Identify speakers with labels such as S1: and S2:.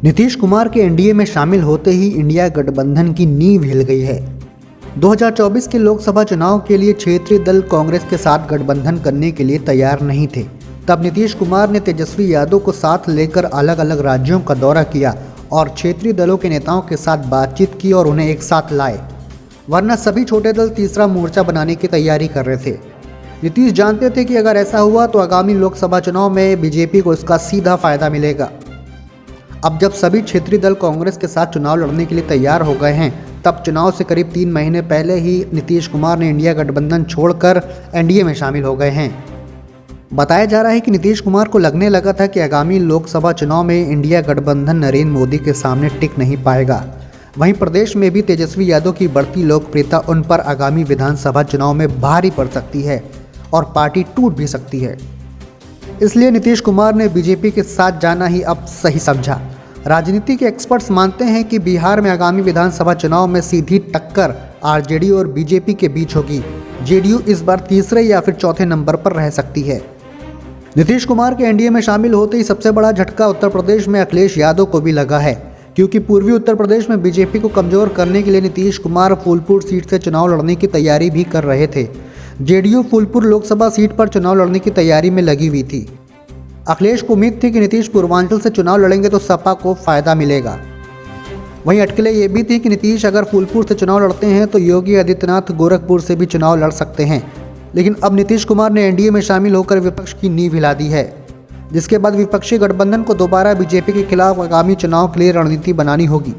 S1: नीतीश कुमार के एनडीए में शामिल होते ही इंडिया गठबंधन की नींव हिल गई है। 2024 के लोकसभा चुनाव के लिए क्षेत्रीय दल कांग्रेस के साथ गठबंधन करने के लिए तैयार नहीं थे। तब नीतीश कुमार ने तेजस्वी यादव को साथ लेकर अलग अलग राज्यों का दौरा किया और क्षेत्रीय दलों के नेताओं के साथ बातचीत की और उन्हें एक साथ लाए, वरना सभी छोटे दल तीसरा मोर्चा बनाने की तैयारी कर रहे थे। नीतीश जानते थे कि अगर ऐसा हुआ तो आगामी लोकसभा चुनाव में बीजेपी को इसका सीधा फायदा मिलेगा। अब जब सभी क्षेत्रीय दल कांग्रेस के साथ चुनाव लड़ने के लिए तैयार हो गए हैं, तब चुनाव से करीब 3 महीने पहले ही नीतीश कुमार ने इंडिया गठबंधन छोड़कर एनडीए में शामिल हो गए हैं। बताया जा रहा है कि नीतीश कुमार को लगने लगा था कि आगामी लोकसभा चुनाव में इंडिया गठबंधन नरेंद्र मोदी के सामने टिक नहीं पाएगा। वहीं प्रदेश में भी तेजस्वी यादव की बढ़ती लोकप्रियता उन पर आगामी विधानसभा चुनाव में भारी पड़ सकती है और पार्टी टूट भी सकती है। इसलिए नीतीश कुमार ने बीजेपी के साथ जाना ही अब सही समझा। राजनीति के एक्सपर्ट्स मानते हैं कि बिहार में आगामी विधानसभा चुनाव में सीधी टक्कर आरजेडी और बीजेपी के बीच होगी। जेडीयू इस बार तीसरे या फिर चौथे नंबर पर रह सकती है। नीतीश कुमार के एनडीए में शामिल होते ही सबसे बड़ा झटका उत्तर प्रदेश में अखिलेश यादव को भी लगा है, क्योंकि पूर्वी उत्तर प्रदेश में बीजेपी को कमजोर करने के लिए नीतीश कुमार फूलपुर सीट से चुनाव लड़ने की तैयारी भी कर रहे थे। जेडीयू फूलपुर लोकसभा सीट पर चुनाव लड़ने की तैयारी में लगी हुई थी। अखिलेश को उम्मीद थी कि नीतीश पूर्वांचल से चुनाव लड़ेंगे तो सपा को फायदा मिलेगा। वहीं अटकलें ये भी थी कि नीतीश अगर फूलपुर से चुनाव लड़ते हैं तो योगी आदित्यनाथ गोरखपुर से भी चुनाव लड़ सकते हैं। लेकिन अब नीतीश कुमार ने एनडीए में शामिल होकर विपक्ष की नींव हिला दी है, जिसके बाद विपक्षी गठबंधन को दोबारा बीजेपी के खिलाफ आगामी चुनाव के लिए रणनीति बनानी होगी।